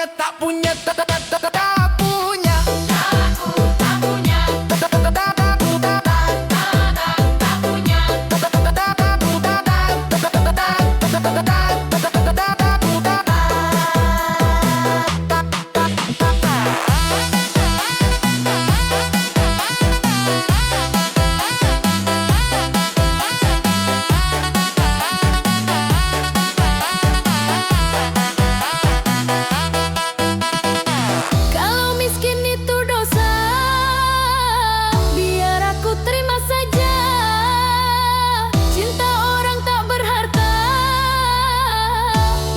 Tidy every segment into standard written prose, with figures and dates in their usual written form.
punya, tak punya, tak punya. Aku tak punya, tak punya, tak punya. Kalau miskin itu dosa, biar aku terima saja. Cinta orang tak berharta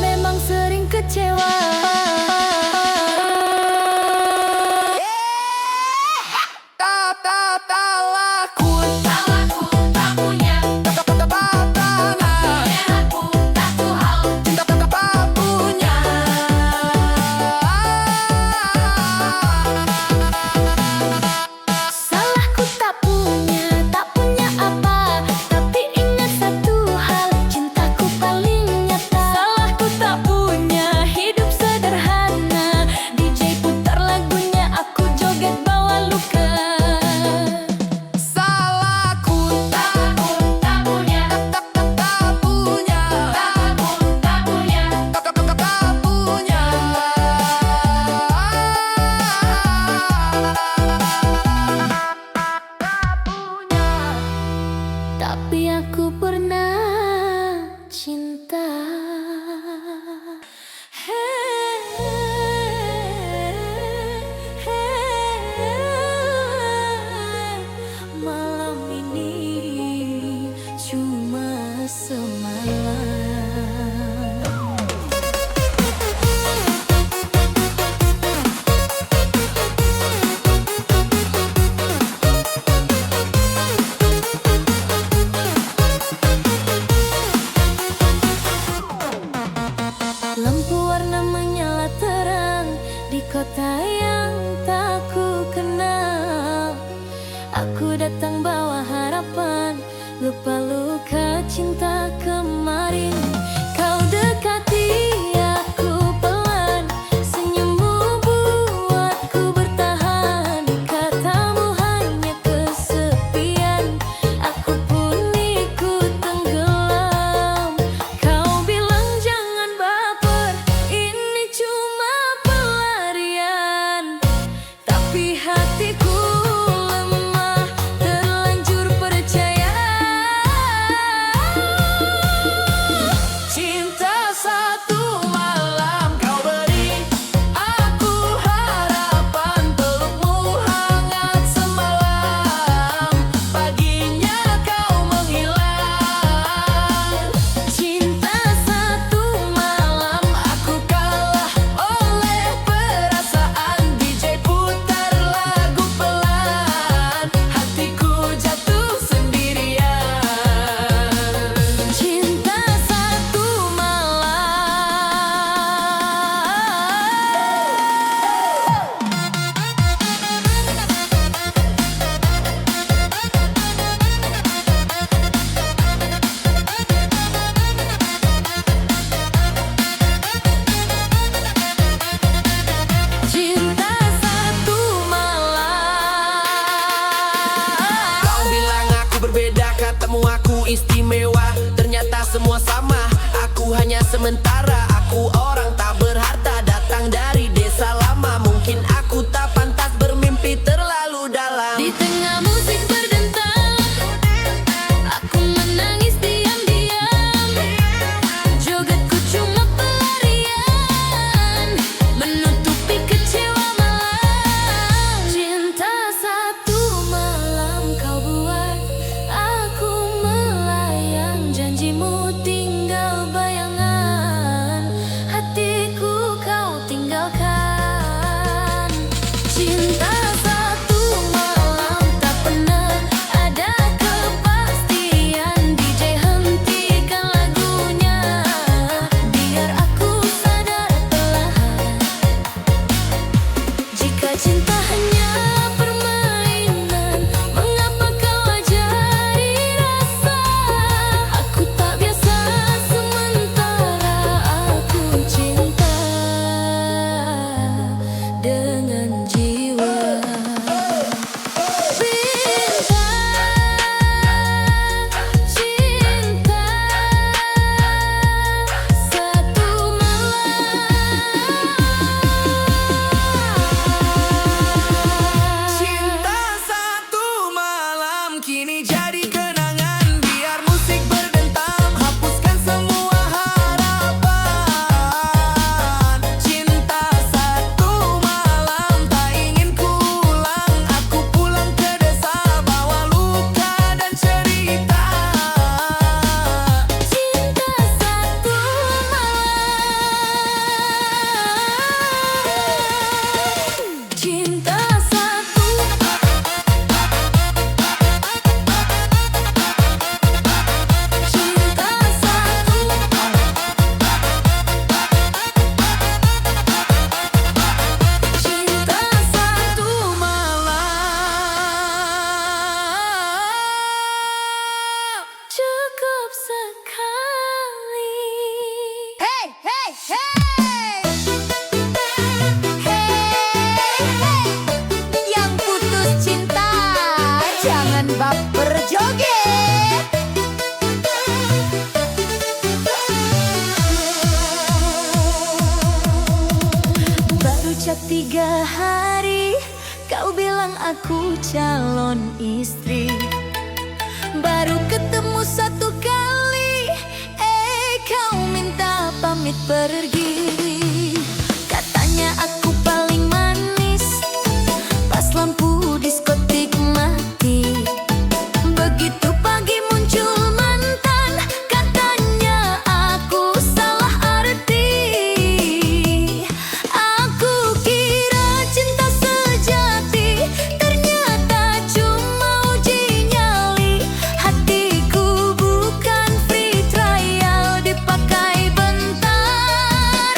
memang sering kecewa. Tak laku, Tak laku, tak punya, biar aku tak tuhan. tak punya. Salahku tak punya apa. Tapi ingat satu hal, cintaku paling nyata. Salahku tak punya hidup sederhana. DJ putar lagunya, aku joget bawa luka. Salahku Tak punya, tak punya, tak punya. tak punya. Tapi aku pernah cinta. Malam ini cuma semalam. Lampu warna menyala terang di kota yang tak ku kenal. Aku datang bawa harapan, lupa luka cinta kemarin. Kau dekati aku pelan, senyummu buatku bertahan. Katamu hanya kesepian, aku pun ikut tenggelam. Kau bilang jangan baper, ini cuma pelarian. Tapi hatiku lemah, terlanjur percaya. Cinta satu malam kau beri aku harapan, pelukmu hangat semalam. Paginya kau menghilang. Cinta satu malam Aku kalah oleh perasaan. DJ putar lagu pelan, hatiku jatuh sendirian. cinta satu malam. Cinta satu malam. Kau bilang aku berbeda, katamu aku istimewa. Ternyata semua sama, aku hanya sementara. Aku orang tak berharta, datang dari desa lama. Mungkin aku tak pantas bermimpi terlalu dalam. Di tengah musik berdentang, aku menangis diam-diam. Jogetku cuma pelarian, menutupi kecewa malam. Cinta satu malam kau buat aku melayang. Janjimu tinggal bayangan, hatiku kau tinggalkan. Cinta satu malam tak pernah ada kepastian. DJ hentikan lagunya, biar aku sadar perlahan. Jika cinta hanya permainan, mengapa kau ajari rasa? Aku tak biasa, sementara aku cinta. 3 hari kau bilang aku calon istri. Baru ketemu 1 kali, kau minta pamit pergi. Katanya aku paling manis pas lampu diskotik mati. Begitu pagi muncul mantan, katanya aku salah arti. Aku kira cinta sejati, ternyata cuma uji nyali. Hatiku bukan free trial dipakai bentar.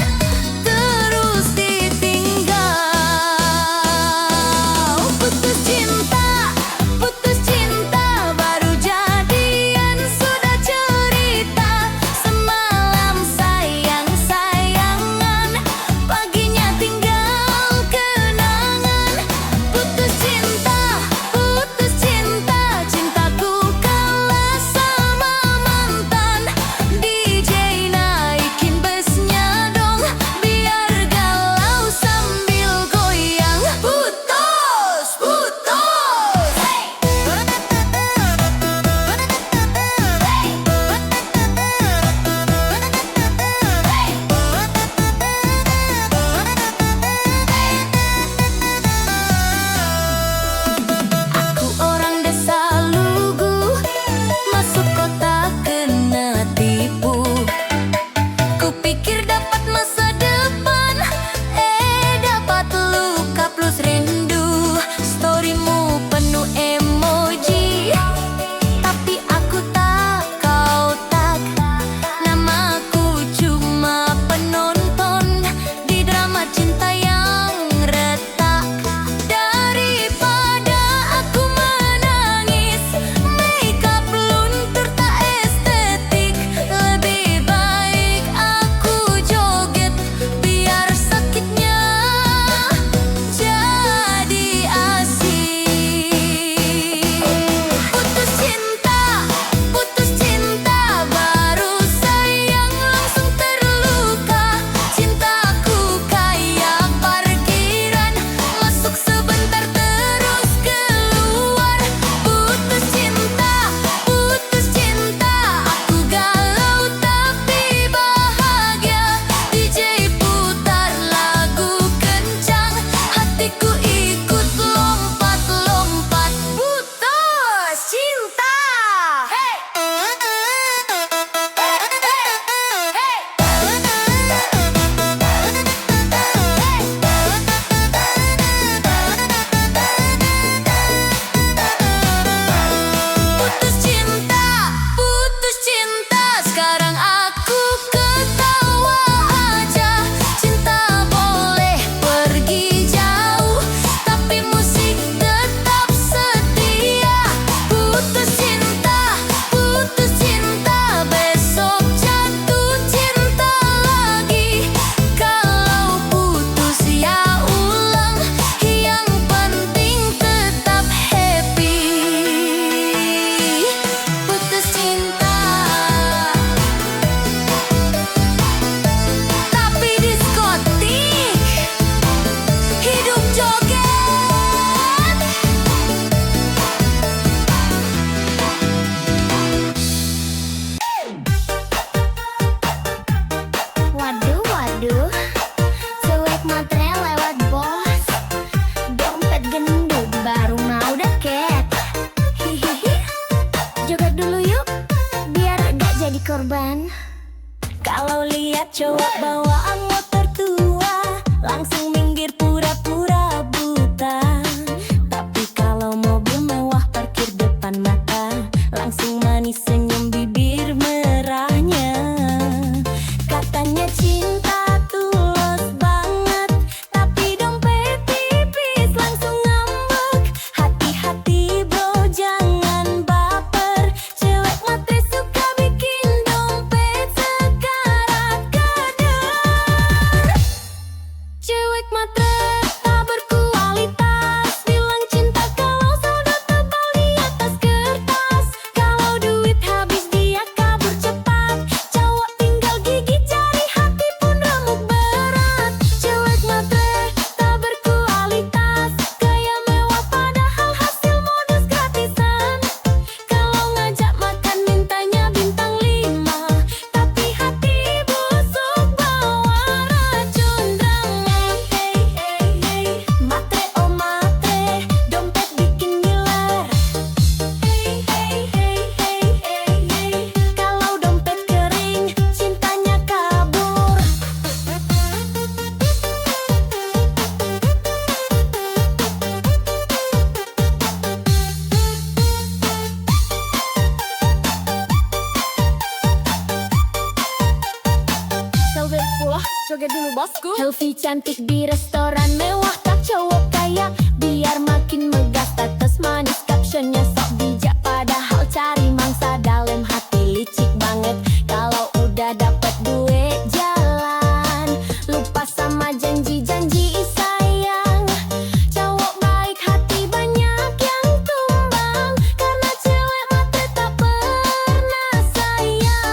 Helvi cantik di restoran mewah, tak cowok kaya biar makin megah. Status manis, captionnya sok bijak, padahal cari mangsa dalam hati licik banget. Kalau udah dapet duit jalan, lupa sama janji-janji sayang. Cowok baik hati banyak yang tumbang, karena cewek matre tak pernah sayang.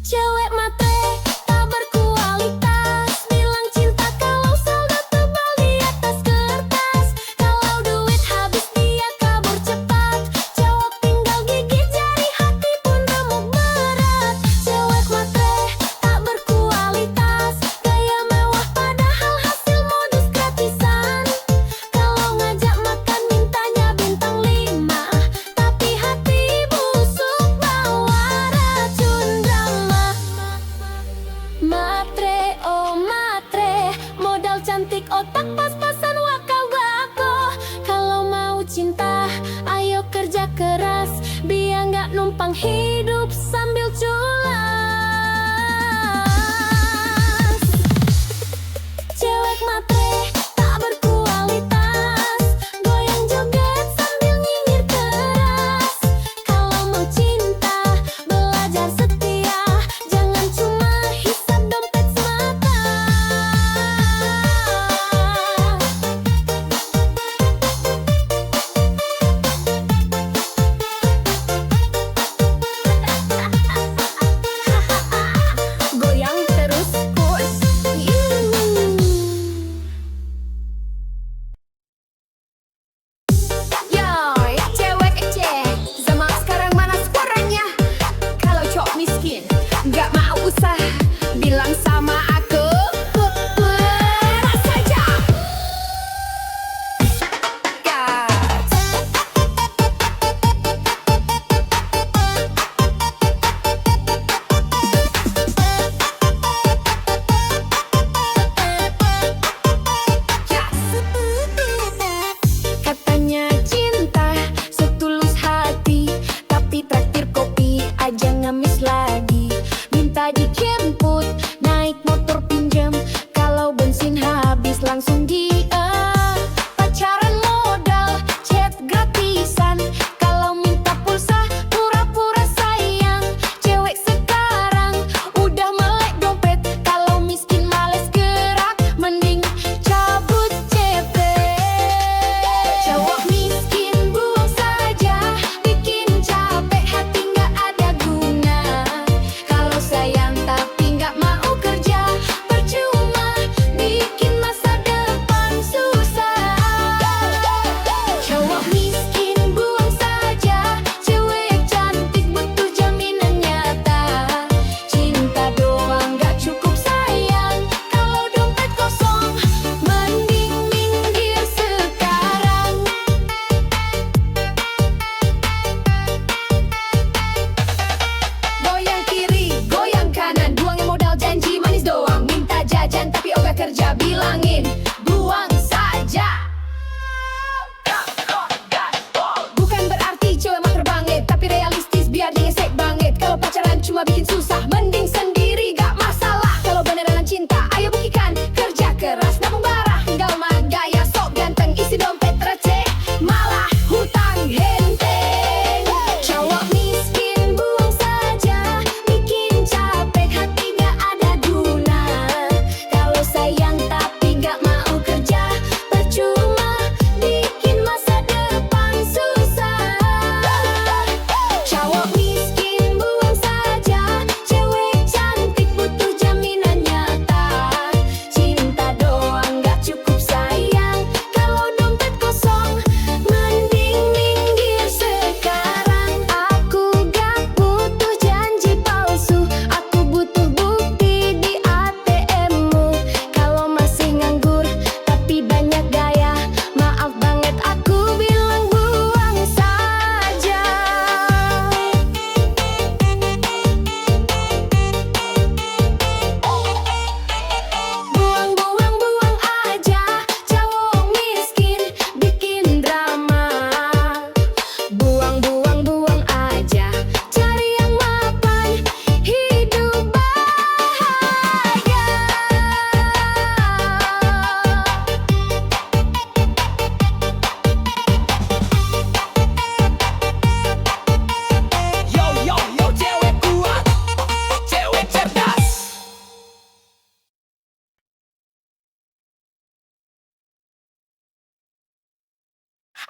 Cewek matre tak berkualitas, bilang cinta kalau saldo tebal di atas kertas. Kalau duit habis dia kabur cepat, cowok tinggal gigit jari, hati pun remuk berat. Cewek matre tak berkualitas, gaya mewah padahal hasil modus gratisan. Kalau ngajak makan mintanya bintang 5, tapi hati busuk bawa racun drama. Matre, oh matre, modal cantik otak pas-pasan wakal bako. Kalau mau cinta, ayo kerja keras, biar nggak numpang hidup sambil culas. Cewek matre tak berkualitas, goyang joget sambil nyinyir keras. Kalau mau cinta, belajar setia, jangan cuma hisap dompet semata. Goyang terus push. Yoi, cewek kece, zaman sekarang mana suaranya? Kalau cowok miskin, nggak mau usah bilang sama aku. Peras saja. Gas. Katanya cinta setulus hati, tapi traktir kopi aja ngemis lagi. Minta dijemput, naik motor pinjam, kalau bensin habis langsung dia. Pacaran modal, chat gratisan, kalau minta pulsa pura-pura sayang. Cewek sekarang udah melek dompet, kalau miskin males gerak, mending cabut CP. Cowok miskin buang saja, bikin capek hati nggak ada guna. Kalau sayang tapi nggak mau kerja, percuma bikin masa depan susah. Cowok miskin buang saja, cewek cantik butuh jaminan nyata. Cinta doang nggak cukup sayang, kalau dompet kosong mending minggir sekarang. Goyang kiri, goyang kanan, buangin modal janji manis doang. Minta jajan tapi ogah kerja, bilangin buang saja. Bukan berarti cewek matre banget, tapi realistis biar dia ngesek banget. Kalau pacaran cuma bikin susah, mending sendiri gak masalah. Kalau beneran cinta, ayo buktikan, kerja keras, nabung barah, tinggal mah gaya sok ganteng, isi dompet receh, malah hutang henteng. Cowok miskin buang saja, bikin capek hati gak ada guna. Kalau sayang tapi gak mau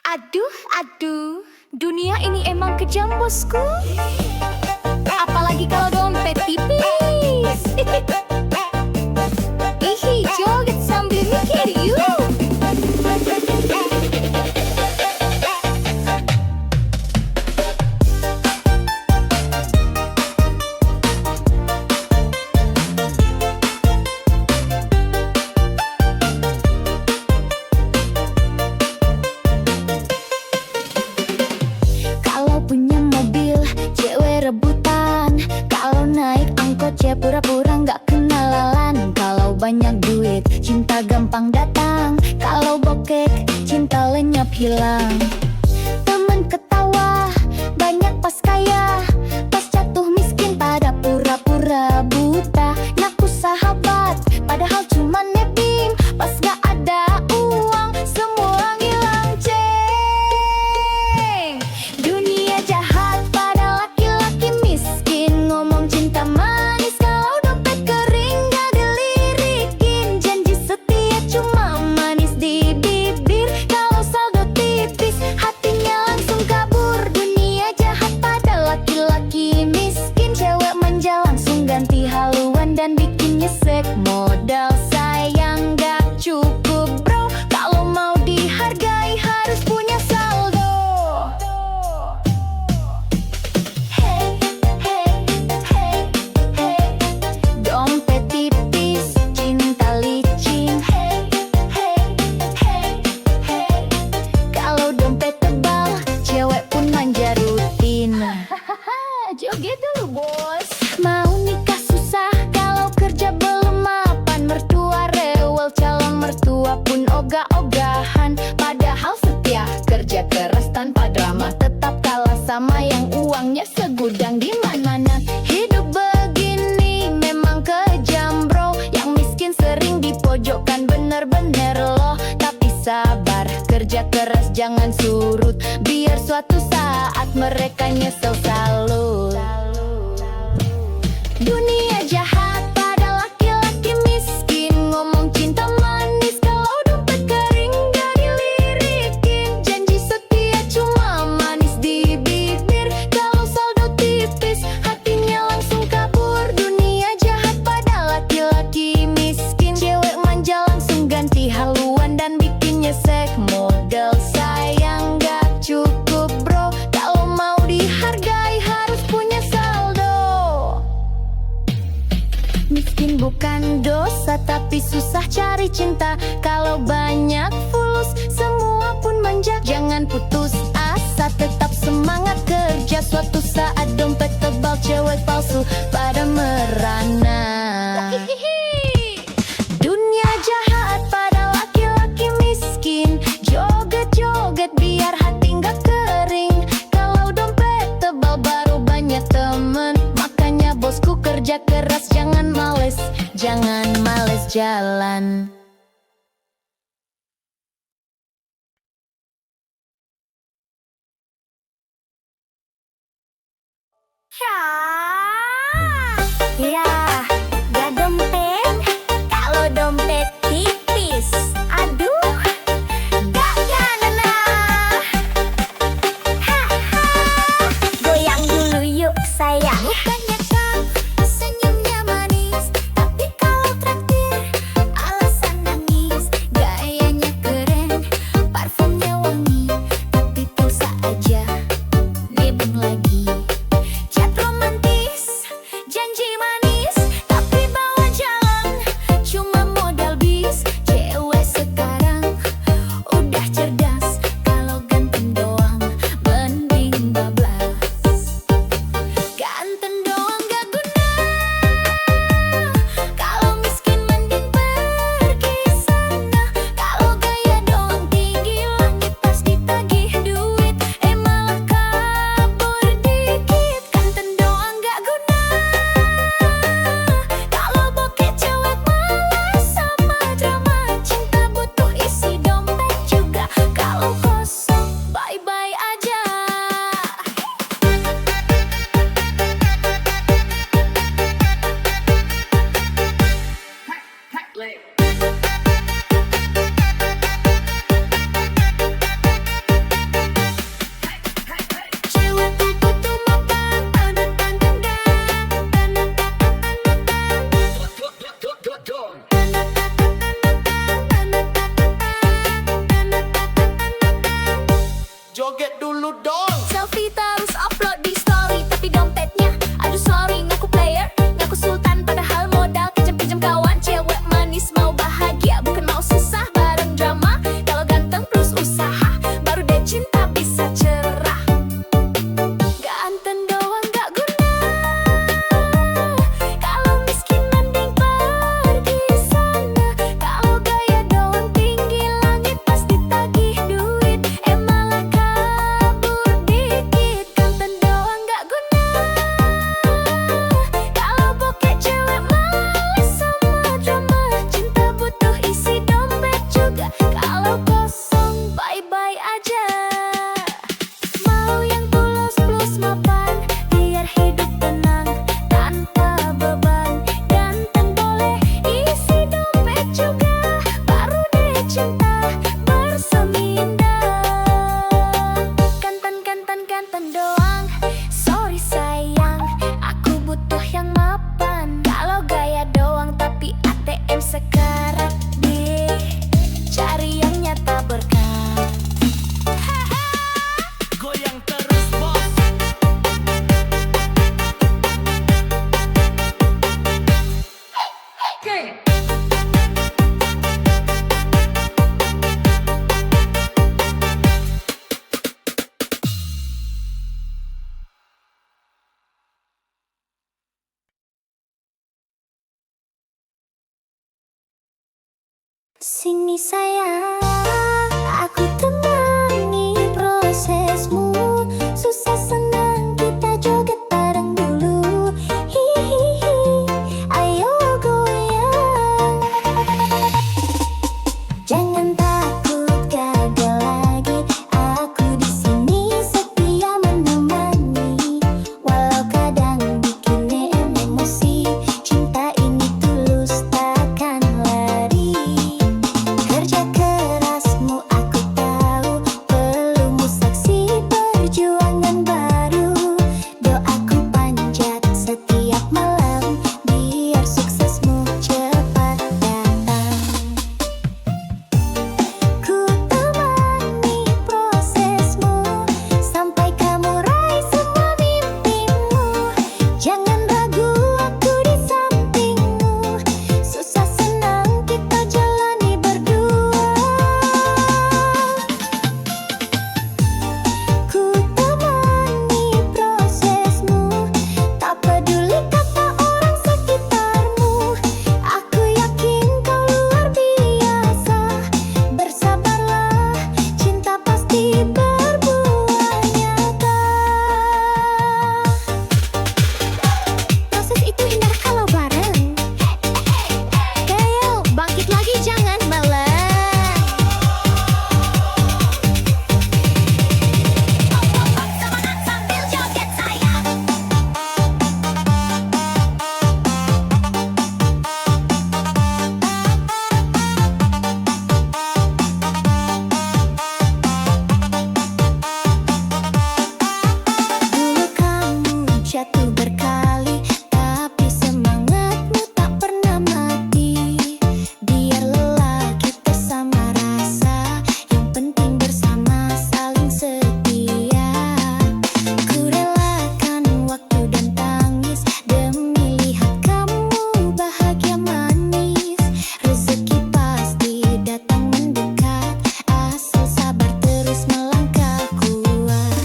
Aduh, aduh, dunia ini emang kejam bosku. Apalagi kalau dompet tipis. Ihi, joget sambil mikir yuk. Kalau punya mobil, cewek rebutan. Kalau naik angkot, cewek pura-pura nggak kenalan. Kalau banyak duit, cinta gampang datang. Kalau bokek, cinta lenyap hilang. Temen ketawa, banyak pas kaya. Pas jatuh miskin, pada pura-pura buta. Ngaku sahabat, padahal cuma nebim. Pas gak ada uang, semua ngilang ceng. Dunia jahat pada laki-laki miskin. Ngomong cinta manis, kalau dompet kering gak dilirikin. Janji setia cuma manis di bibir. Kalau saldo tipis, hatinya langsung kabur. Dunia jahat pada laki-laki miskin. Cewek manja langsung ganti haluan dan bikin nyesek. Modal sayang gak cukup bro. Kalau mau dihargai harus punya saldo. Hey, hey, hey, hey. Dompet tipis, cinta licin. Hey, hey, hey, hey. Kalau dompet tebal, cewek pun manja rutin. Joget dulu bos. Mau nikah susah, kalau kerja belum mapan. Mertua rewel, calon mertua pun ogah-ogahan. Padahal setia, kerja keras tanpa drama. Tetap kalah sama yang uangnya segudang di mana-mana. Hidup begini memang kejam bro. Yang miskin sering dipojokkan, bener-bener loh. Tapi sabar, kerja keras jangan surut. Biar suatu saat mereka nyesel salut. Dunia jahat pada laki-laki miskin. Ngomong cinta manis, kalau dompet kering gak dilirikin. Janji setia cuma manis di bibir. Kalau saldo tipis, hatinya langsung kabur. Dunia jahat pada laki-laki miskin. Cewek manja langsung ganti haluan dan bikin nyesek. Modal sayang gak cukup bro. Kalau mau dihargai harus punya saldo. Miskin bukan dosa, tapi susah cari cinta. Kalau banyak fulus, semua pun manja. Jangan putus asa, tetap semangat kerja. Suatu saat dompet tebal, cewek palsu pada merana. Dunia jahat pada laki-laki miskin. Joget-joget biar hati nggak kering. Kalau dompet tebal baru banyak temen. Makanya bosku kerja keras, jangan males jalan. Ya, gak dompet. Kalau dompet tipis, aduh, gak kena. Goyang dulu yuk sayang. Bukannya kau senyumnya manis, tapi kalau traktir alasan nangis. Gayanya keren, parfumnya wangi, tapi pulsa aja nebeng lagi. Chat romantis cinta bersemi indah. Kantan doang, sorry sayang, aku butuh yang mapan. Kalau gaya doang tapi ATM sekarat deh, cari yang nyata berkah. Goyang terus bos. Sini sayang, aku temani prosesmu. Susah senang kita joget bareng dulu. Hihihi, ayo goyang. Jangan takut gagal lagi, aku di sini setia menemani. Walau kadang bikin emosi, cinta ini tulus takkan lari. Kerja kerasmu aku tahu, pelumu saksi perjuangan baru. Doaku panjat setiap malam, biar suksesmu cepat datang. Ku temani prosesmu, sampai kamu raih semua mimpimu. Jangan ragu, aku di sampingmu. Susah senang kita jalani berdua. Ku temani prosesmu, tak peduli kata orang sekitarmu. Aku yakin kau luar biasa. Bersabarlah, cinta pasti berbuah nyata. Proses itu indah kalau bareng. Ayo bangkit lagi, jangan meleng. Semangat sambil joget sayang. Dulu kamu jatuh berkali, tapi semangatmu tak pernah mati. Biar lelah kita sama rasa, yang penting bersama saling setia. Ku relakan waktu dan tangis demi lihat kamu bahagia manis. Rezeki pasti datang mendekat, asal sabar terus melangkah kuat.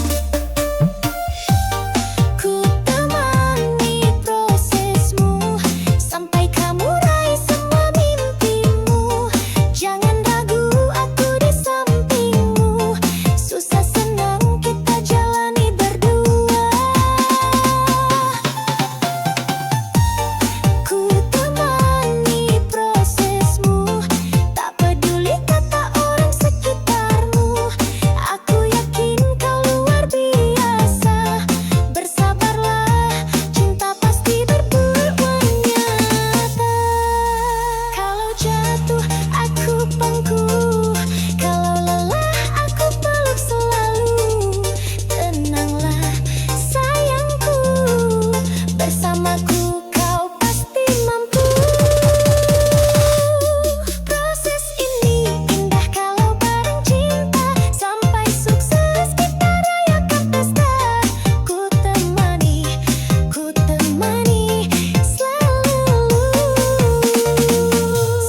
Ku temani prosesmu, sampai kamu raih semua mimpimu. Jangan ragu, aku di sampingmu. Susah senang kita jalani berdua. Ku temani prosesmu, tak peduli kata orang sekitarmu. Aku yakin kau luar biasa. Bersabarlah, cinta pasti berbuah nyata. Kalau jatuh aku pangku, kalau lelah aku peluk selalu. Tenanglah sayangku, bersamaku kau pasti mampu. Proses ini indah kalau bareng cinta, sampai sukses kita rayakan pesta. Ku temani selalu.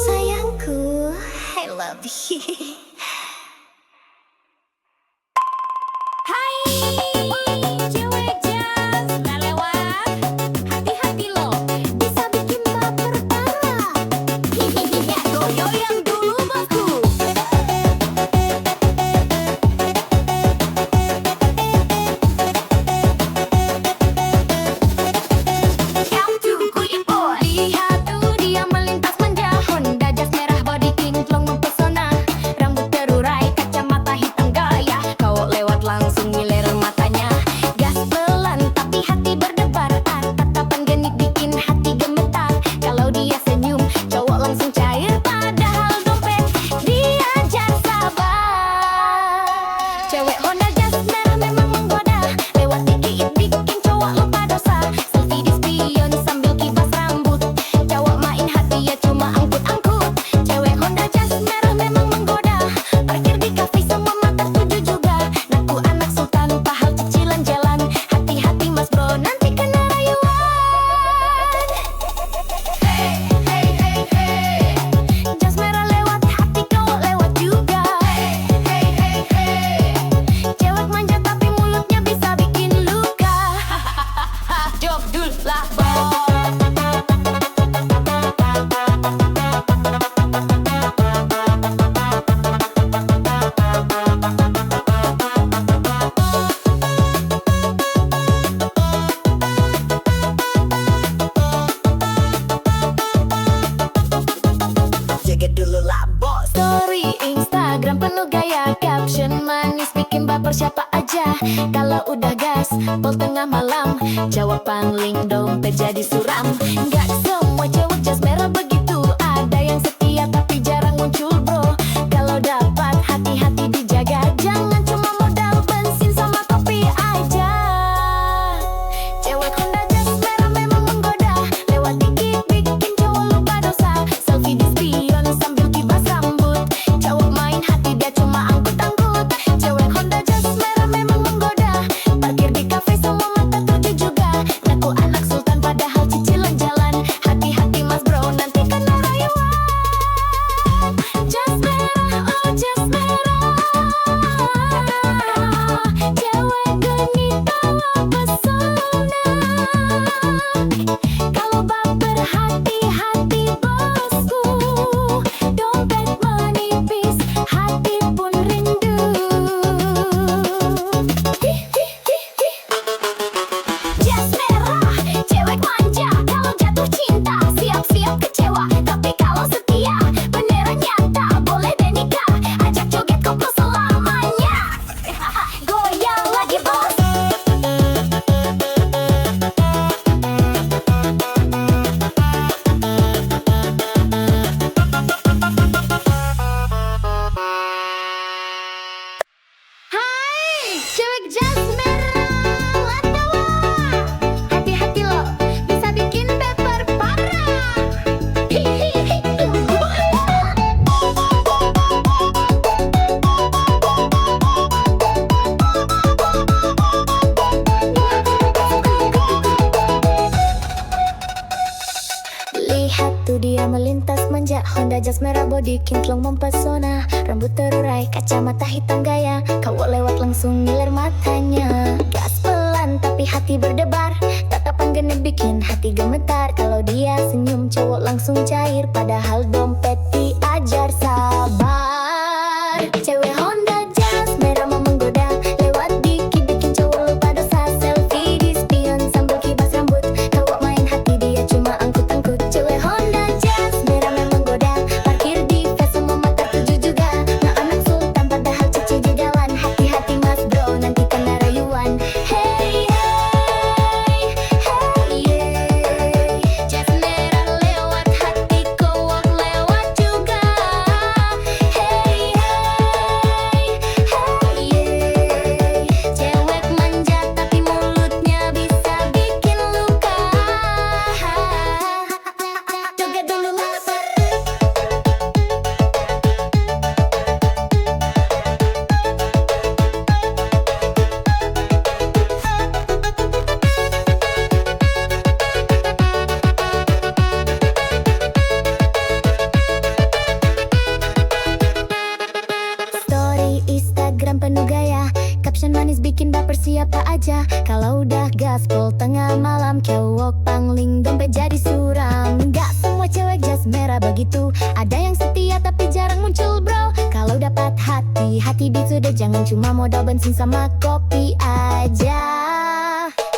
Sayangku, I love you. Hai, cewek jazz, udah lewat. Hati-hati loh, bisa bikin baper parah. Hihihi, goyang dulu bosku. Count to goyang boy. Lihat tuh dia melintas manja, Honda Jazz merah body kinclong mempesona. Rambut nomor siapa aja. Kalau udah gas, pol tengah malam, jawab pangling dompet jadi suram. Gak semua cewek jas merah begitu, ada yang setia tapi jarang muncul bro. Kalau dapat hati-hati dijaga, jangan cuma modal bensin sama kopi aja. Cewek Honda jas merah memang menggoda, lewat dikit bikin cowok lupa dosa. Selfie di spion sambil kibas rambut, cowok main hati dia cuma angkut-angkut. Cewek Honda jas merah memang menggoda, parkir di kafe semua mata tuju juga. Ngaku anak sultan padahal cicilan jalan, hati-hati mas bro nanti kena rayuan. Jas merah, oh jas merah, cewek genit bawa pesona. Kalau baper hati-hati bosku, dompet menipis, hati pun rindu. Jas merah, cewek manja, kalau jatuh cinta siap-siap kecewa, tapi kalau setia beneran nyata, boleh deh nikah, ajak joget koplo selamanya. Goyang lagi bos. Hai, cewek jas merah, latawa. Hati-hati lo, bisa bikin baper parah. Hihihi. Lihat tuh dia melintas manja, Honda jas merah body kinclong mempesona. Rambut terurai, kacamata hitam gaya, cowok lewat langsung ngiler matanya. Gas pelan tapi hati berdebar, tatapan genit bikin hati gemetar. Kalau dia senyum cowok langsung cair, padahal dompet diajar sabar. Cewek Honda jas merah mau menggoda, lewat dikit bikin cowok lupa dosa. Selfie di spion sambil kibas rambut, cowok main hati dia cuma angkut-angkut. Cewek Honda jas merah memang goda, parkir di fest semua mata tuju juga. Nah anak sultan padahal cici di jalan, hati-hati mas bro nanti kena rayuan. Hey hey hey yeah, jas merah lewat hati cowok lewat juga. Hey hey hey yeah, cewek manja tapi mulutnya bisa bikin luka. Joget dulu mas. Story Instagram penuh gaya, caption manis bikin baper siapa aja. Kalau udah gaspol tengah malam, cowok pangling dompet jadi suram. Gak semua cewek jas merah begitu, ada yang setia tapi jarang muncul bro. Kalau dapat hati di sudah, jangan cuma modal bensin sama kopi aja.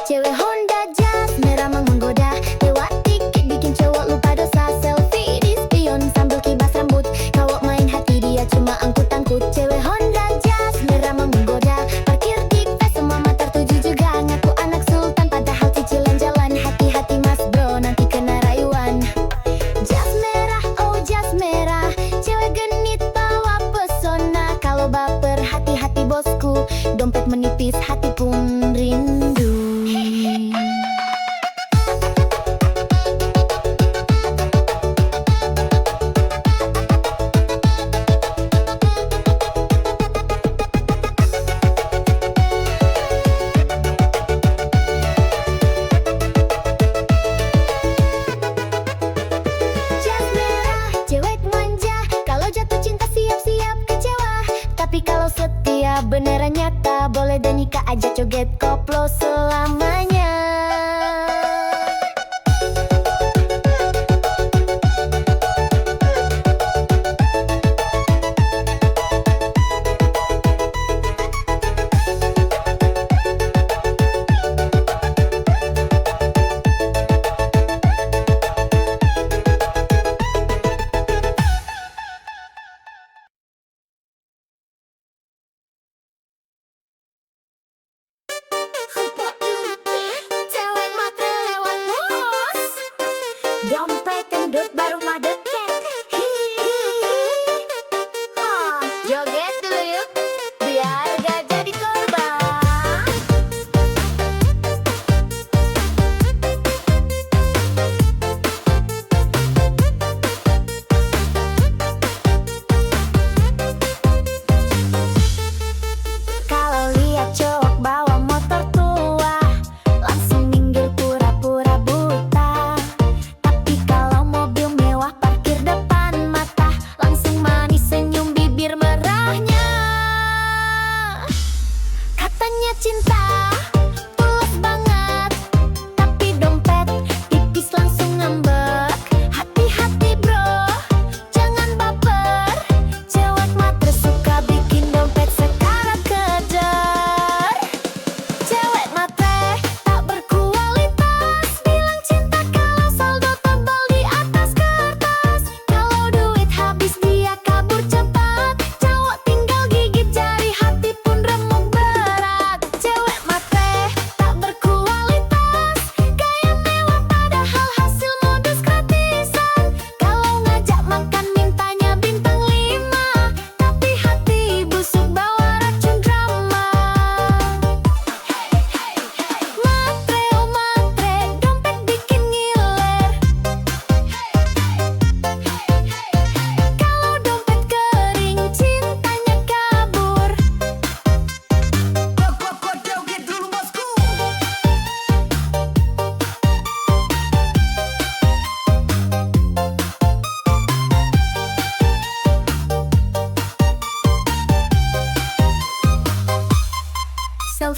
Cewek Honda jas merah mang menggoda, lewat dikit bikin cowok lupa dosa. Selfie di spion sambil kibas rambut, cowok main hati dia cuma angkut-angkut. Cewek Honda jas merah mang menggoda, parkir di fest semua mata tuju juga. Ngaku anak sultan padahal cicilan jalan, hati-hati mas bro nanti kena rayuan. Jas merah, oh jas merah, cewek genit bawa pesona. Kalau baper hati-hati bosku, dompet menipis hati pun rindu. Jas merah, cewek manja, kalau jatuh cinta siap-siap kecewa, tapi kalau setia beneran nyata, boleh deh nikah, ajak joget koplo selamanya.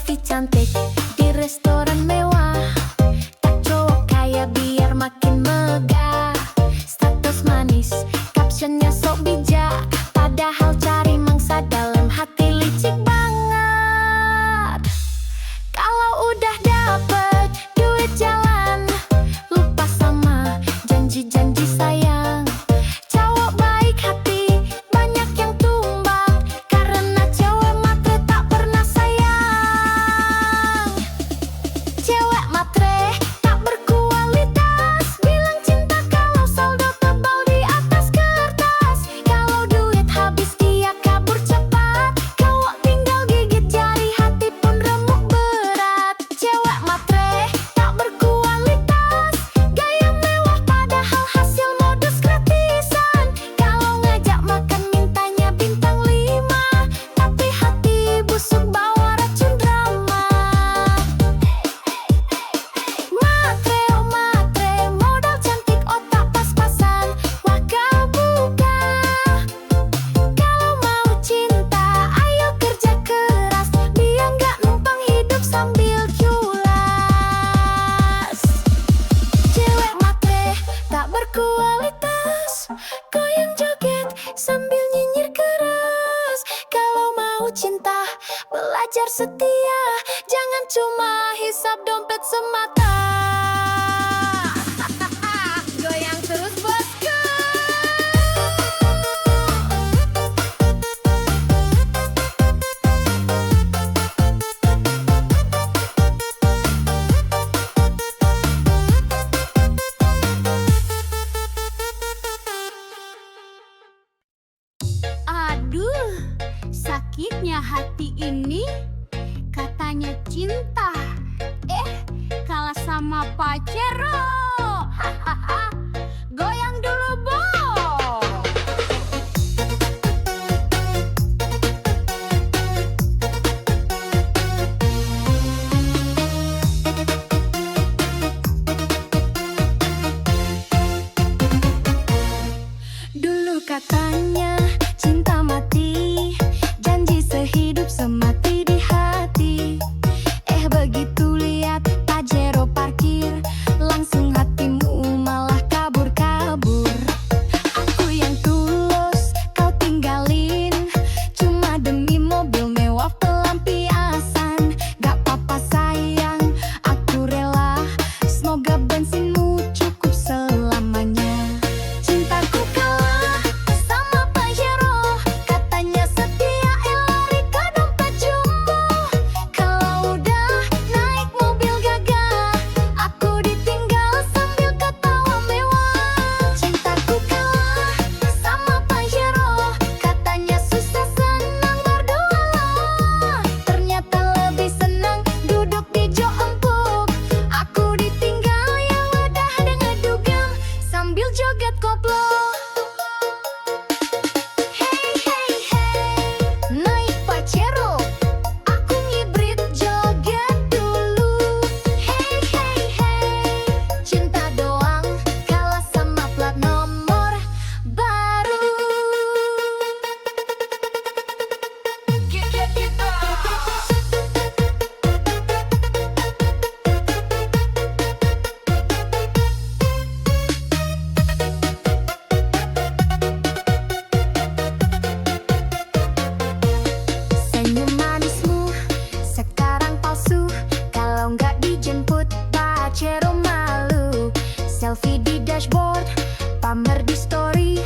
selfie cantik di restoran mewah. Tak cowok kaya biar makin megah. Status manis, captionnya sok bijak. Padahal cari mangsa dalam hati licik banget. Kalau udah dapet duit jalan, lupa sama janji-janji sayang. Cowok baik hati, banyak yang tumbang. Karena cewek matre tak pernah sayang. Cewek matre tak berkualitas, bilang cinta kalau saldo tebal di atas kertas. Kalau duit habis dia kabur cepat, cowok tinggal gigit jari, hati pun remuk berat. Cewek matre tak berkualitas, gaya mewah padahal hasil modus gratisan. Kalau ngajak makan mintanya bintang 5, tapi hati busuk bawa racun drama. Matre, oh matre, modal cantik otak pas-pasan. Wah kau buka. Kalau mau cinta, ayo kerja keras, biar nggak numpang hidup sambil culas. Cewek matre tak berkualitas, goyang joget sambil nyinyir keras. Kalau mau cinta, belajar setia, jangan cuma hisap dompet semata. Goyang terus bosku. Aduh, sakitnya hati ini. Katanya cinta, kalah sama Pacero. Hahaha, goyang dulu Bo. Dulu katanya cinta mati, janji sehidup semati di hati. Begitu lihat Pajero parkir, langsung hatimu malah kabur-kabur. Aku yang tulus kau tinggalin, cuma demi mobil mewah pelampiasan. Gak apa-apa sayang, aku rela, semoga bensinmu cukup selamanya. Cintaku kalah sama Pajero, katanya setia lari ke dompet jumbo. Kalau udah naik mobil gagah, aku ditinggal sambil ketawa mewah. Cintaku kalah sama Pajero, katanya susah senang berdua. Ternyata lebih senang duduk di jok empuk. Aku ditinggal ya udah dengan dugem sambil joget koplo. Hey hey hey, naik Pajero, aku ngibrit joget dulu. Hey hey hey, cinta doang kalah sama plat nomor baru. Senyum manismu sekarang palsu, kalau nggak dijemput Pajero malu. Selfie di dashboard, pamer di story,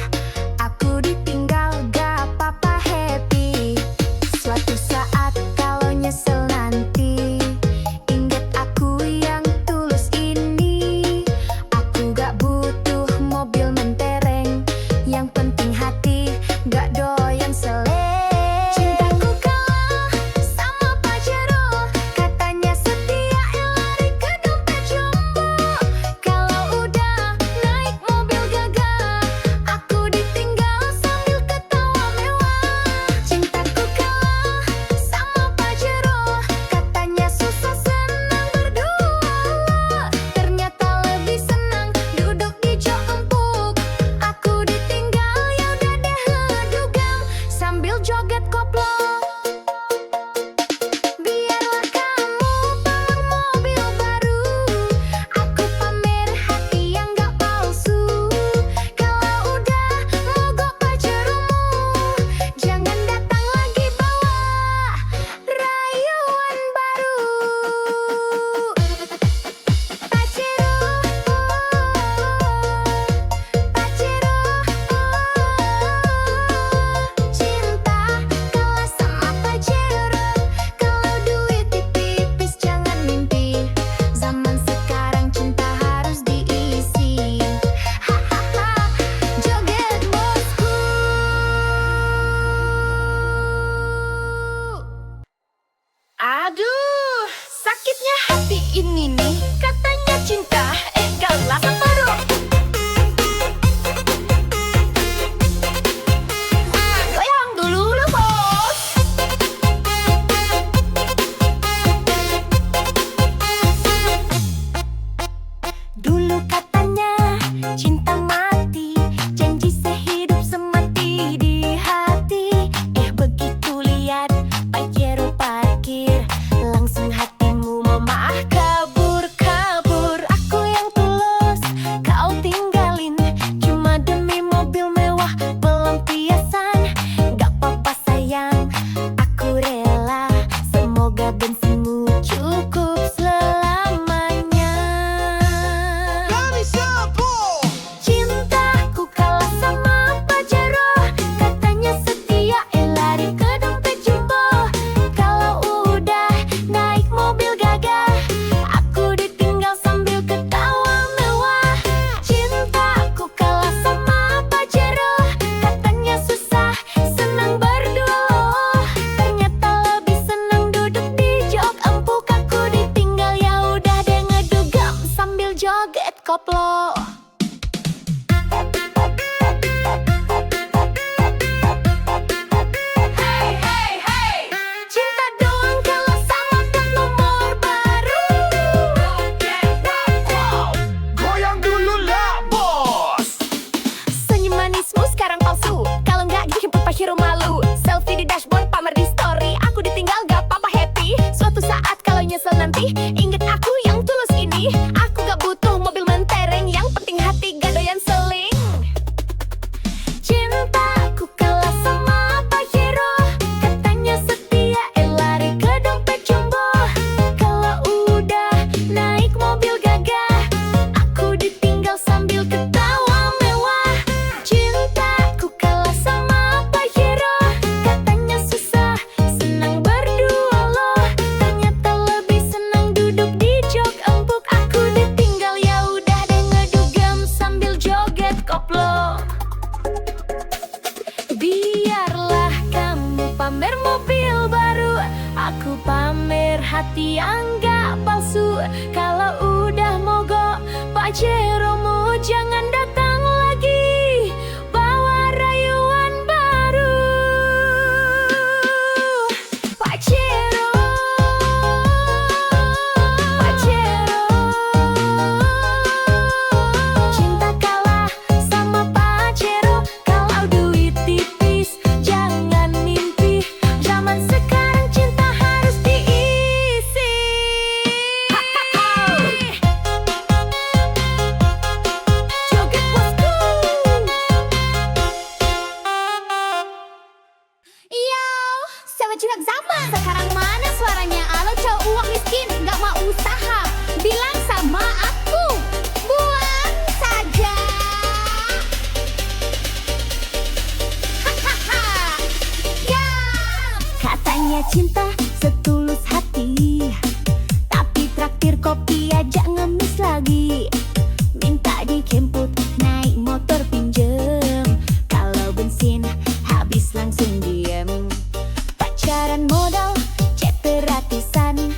aku ditinggal gak apa-apa happy. Suatu saat kalau nyesel nanti, inget aku yang tulus ini. Aku gak butuh mobil mentereng, yang penting hati gak doyan seleng. Cintaku kalah sama Pajero, katanya setia lari ke dompet jumbo. Kalau udah naik mobil gagah, aku ditinggal sambil ketawa mewah. Cintaku kalah sama Pajero, katanya susah senang berdua. Ternyata lebih senang duduk di jok empuk. Aku ditinggal ya udah deh ngedugem sambil joget koplo. Biarlah kau ini nih katanya cinta, galasan baru. Goyang dulu lu bos. Dulu katanya cinta mati, janji sehidup semati di hati. Begitu lihat Pajero parkir, langsung hatimu memaah kabur-kabur. Aku yang tulus kau tinggalin, cuma demi mobil mewah pelampiasan. Gak apa-apa sayang, aku rela, semoga bensinmu cukup selamanya. Cintaku kalah sama Pajero, katanya setia, lari ke dompet jumbo. Kalau udah naik mobil gagah, aku ditinggal sambil ketawa mewah. Cintaku kalah sama Pajero, katanya susah, senang berdua loh. Ternyata lebih senang duduk di jok empuk. Aku ditinggal, ya udah deh ngedugam sambil joget koplo. Cinta doang kalah sama plat nomor baru. Goyang dulu lah bos. Senyum manismu sekarang palsu, kalau nggak dijemput Pajero malu. Selfie di dashboard, pamer di story, aku ditinggal gak apa-apa happy. Suatu saat kalau nyesel nanti, inget aku yang tulus ini. Aku gak butuh mobil mentereng, yang penting hati gak doyan seling. Cintaku kalah sama Pajero, katanya setia, lari ke dompet jumbo. Kalau udah naik mobil gagah, aku ditinggal sambil ketawa mewah. Cintaku kalah sama Pajero, katanya susah, senang berdua loh. Ternyata lebih senang duduk di jok empuk. Aku ditinggal, ya udah deh ngedugam sambil joget koplo. Biarlah kamu pamer mobil baru, aku pamer hati yang gak palsu. Kalau udah mogok Pajeromu, jangan datang lagi bawa rayuan baru. Pajero, Pajero, cinta kalah sama Pajero. Kalau duit tipis jangan mimpi, zaman sekarang cinta harus diisi. Joget bosku. Yo, sama juga zaman sekarang mana suaranya? Alo cowok uang miskin, gak mau usaha, bilang sama aku, buang saja. Hahaha, ya. Katanya cinta setulus hati, tapi traktir kopi aja ngemis lagi. Minta dijemput naik motor pinjem, kalau bensin habis langsung diem. Pacaran modal CP gratisan,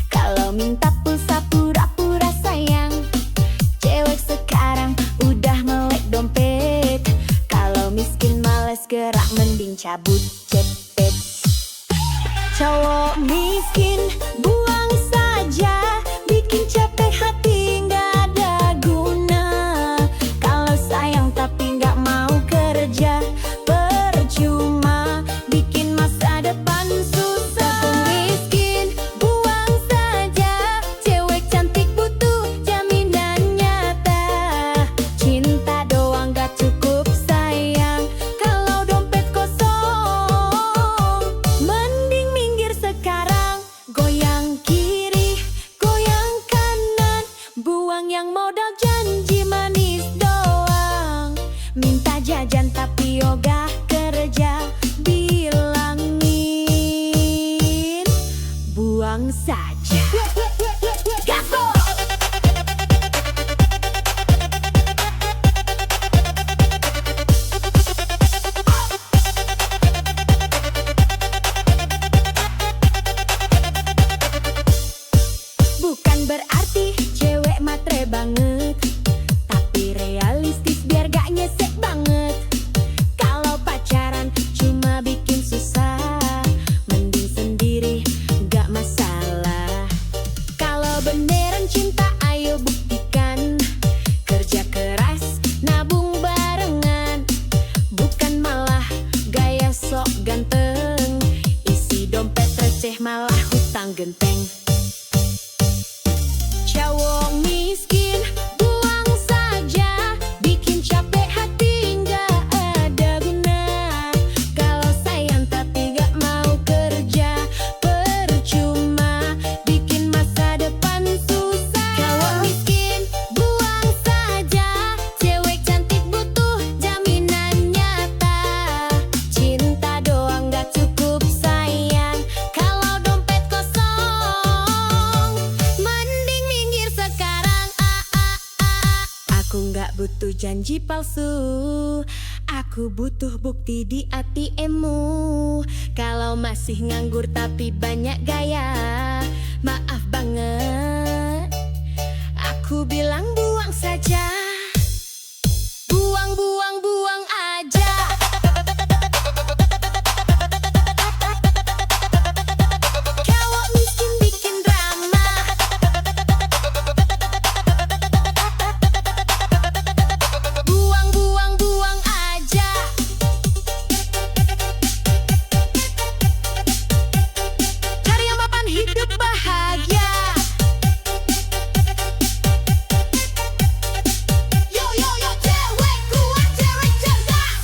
kalau minta pulsa pura-pura sayang. Cewek sekarang udah melek dompet, kalau miskin males gerak mending cabut cepet. Cowok miskin buang saja, bikin capek hati nggak ada guna. Kalau sayang tapi nggak mau kerja, percuma bikin masa depan susah. Miskin buang saja, cewek cantik butuh jaminan nyata. Cinta doang gak cukup sayang, kalau dompet kosong. Mending minggir sekarang, goyang pulang genteng. Cowok miskin buang saja, bikin capek hati nggak ada guna. Kalau sayang tapi nggak mau kerja, percuma bikin masa depan susah. Cowok miskin buang saja, cewek cantik butuh jaminan nyata. Cinta doang nggak cukup sayang, kalau dompet kosong mending minggir sekarang. Aku nggak butuh janji palsu, aku butuh bukti di ATM-mu. Kalau masih nganggur tapi banyak gaya, maaf banget, aku bilang buang saja. Buang, buang, buang aja. Cowok miskin bikin drama, buang, buang, buang aja. Cari yang mapan hidup bahagia. Yo yo yo, cewek kuat, cewek cerdas.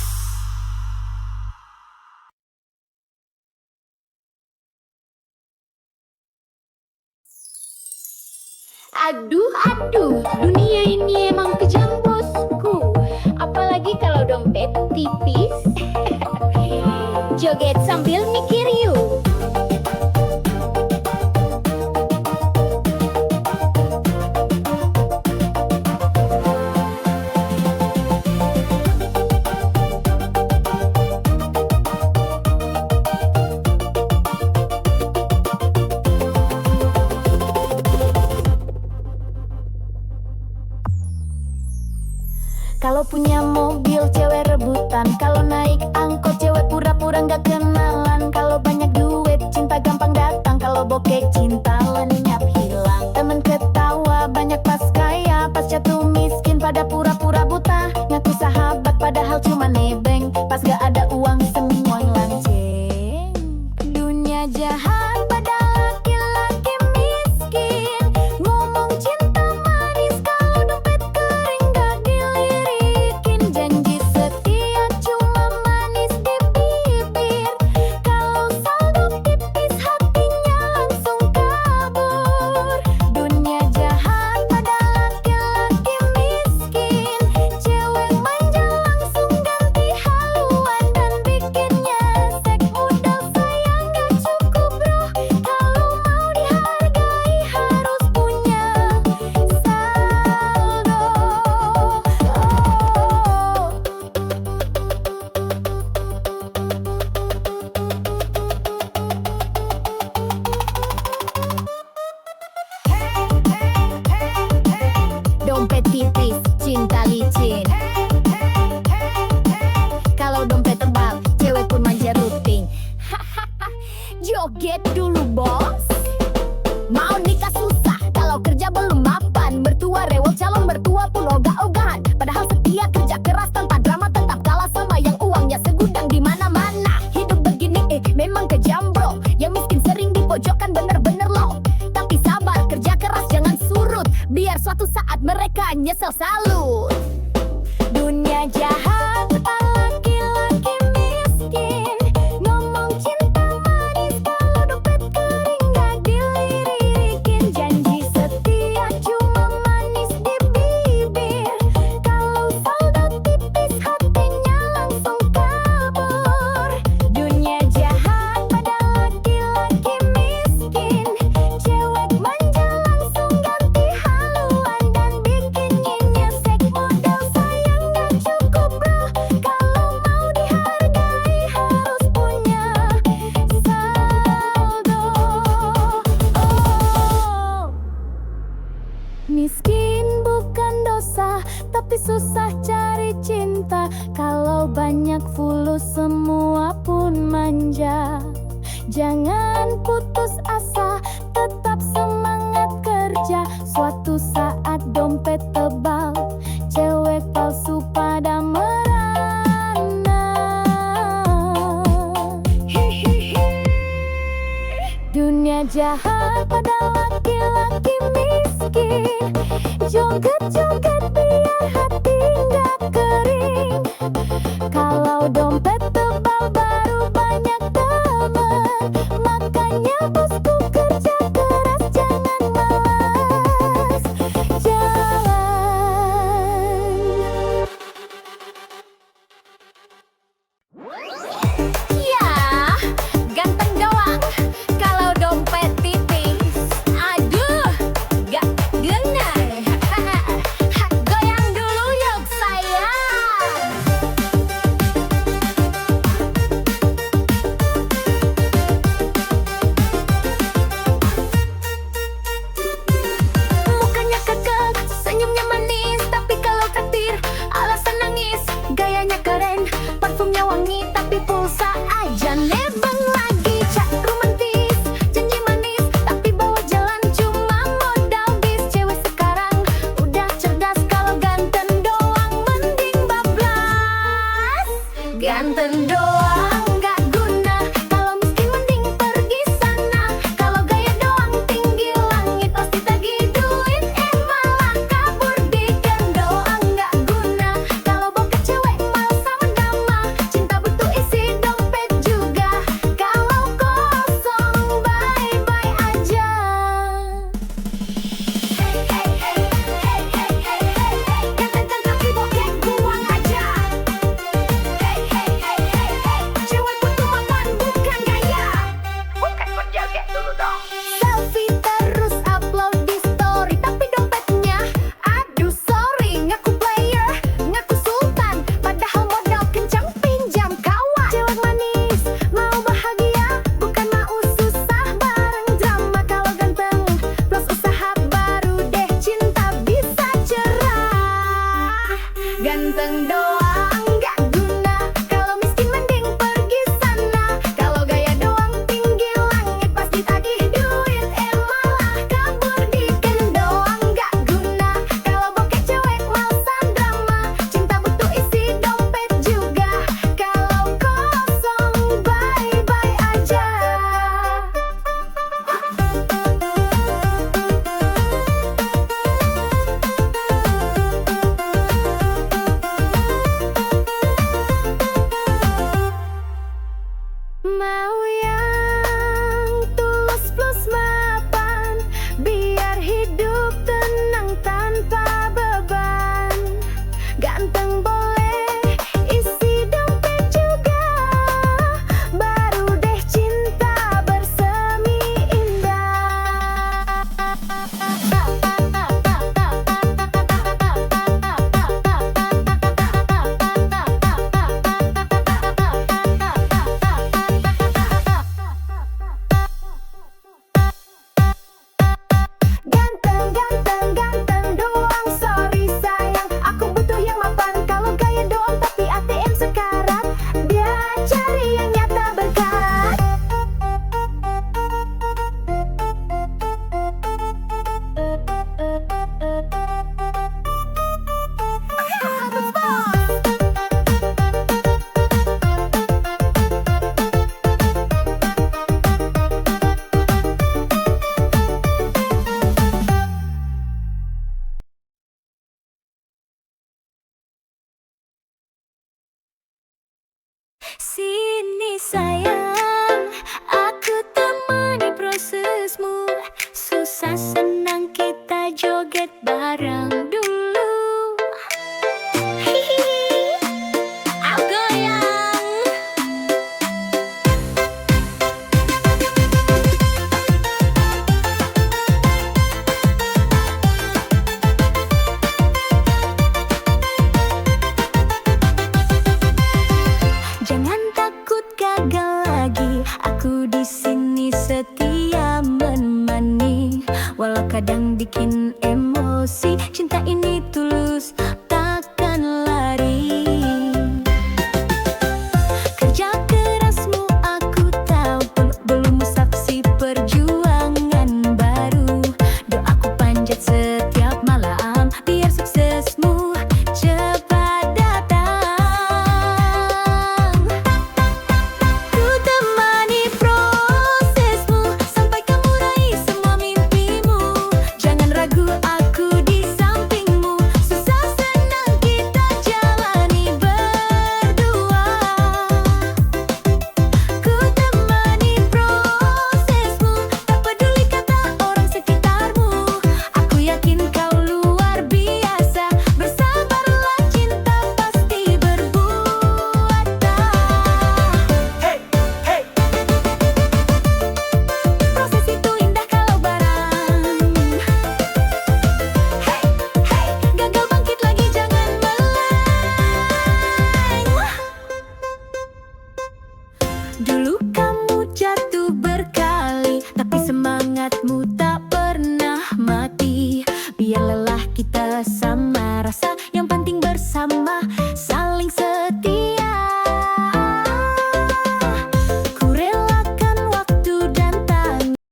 Aduh, aduh, dunia ini emang kejam bosku. Apalagi kalau dompet tipis. Joget sambil mikir yuk. Kalau punya mobil cewek rebutan, kalau naik angkot cewek pura-pura nggak kenalan. Kalau banyak duit cinta gampang datang, kalau bokeh cinta lenyap hilang. Temen ketawa banyak pas kaya, pas jatuh miskin pada pura-pura buta. Ngaku sahabat padahal cuma nebeng, pas gak ada uang semua lanceng. Dunia jahat pada laki-laki miskin, ngomong cinta manis kalau dompet kering gak dilirikin. Janji setia cuma manis di bibir, kalau saldo tipis hatinya langsung kabur. Dunia jahat pada laki-laki miskin, cewek manja langsung ganti haluan dan bikinnya sek. Modal sayang gak cukup bro, kalau mau dihargai harus punya saldo. Dompet tipis, cinta licin. Kalau dompet tebal, cewek pun manja rutin. Joget dulu bos. Mau nikah susah, kalau kerja belum mapan. Mertua rewel, calon mertua pun ogah-ogahan. Padahal setia kerja keras tanpa drama, tetap kalah sama yang uangnya segudang di mana-mana. Hidup begini memang kejam bro, yang miskin sering dipojokkan bener-bener loh. Tapi sabar, kerja keras jangan surut, biar suatu saat mereka nyesel salut. Dunia jahat laki-laki miskin, ngomong cinta manis kalau dompet kering gak dilirikin. Janji setia cuma manis di bibir, kalau saldo tipis hatinya langsung kabur. Dunia jahat pada laki-laki miskin, cewek manja langsung ganti haluan dan bikinnya nyesek. Modal sayang gak cukup bro, kalau mau dihargai harus punya saldo. Miskin bukan dosa, tapi susah cari cinta. Kalau banyak fulus semua pun manja. Jangan putus asa, tetap semangat kerja. Suatu saat dompet tebal, cewek palsu pada merana. Dunia jahat pada laki-laki miskin. Joget-joget biar hati nggak kering. Kalau dompet tebal baru banyak teman. Makanya bosku kerja keras, jangan malas jalan. Ya, ganteng doang kalau dompet tipis. Aduh, gak guna. Goyang dulu yuk sayang. Mukanya kekek, senyumnya manis, tapi kalau traktir alasan nangis. Gayanya keren, parfumnya wangi, tapi pulsa aja nebeng lagi. Cak romantis, janji manis, tapi bawa jalan cuma modal bis. Cewek sekarang udah cerdas, kalau ganteng doang mending bablas. Ganteng doang nggak guna, kalau miskin mending pergi sana. Kalau gaya doang tinggi langit, pasti tagih duit, malah kabur. Diken doang nggak guna, kalau bokeh cewek malah sama drama. Cinta butuh isi dompet juga, kalau kosong bye-bye aja. Hey hey hey hey hey hey hey hey, ganteng tapi bokeh buang aja. Hey hey hey hey hey, cewek butuh makan bukan gaya. Bukan buat joget dulu dong. Selfie terus upload di story, tapi dompetnya aduh sorry. Ngaku player, ngaku sultan, padahal modal kencang pinjam kawan. Cewek manis, mau bahagia, bukan mau susah bareng drama. Kalau ganteng plus usaha baru deh cinta bisa cerah. Ganteng doang nggak guna, kalau miskin mending pergi sana. Kalau gaya doang tinggi langit, pasti tagih duit, malah kabur. Diken doang nggak guna, kalau bokeh cewek malesan drama. Cinta butuh isi dompet juga, kalau kosong bye-bye aja. Mau ya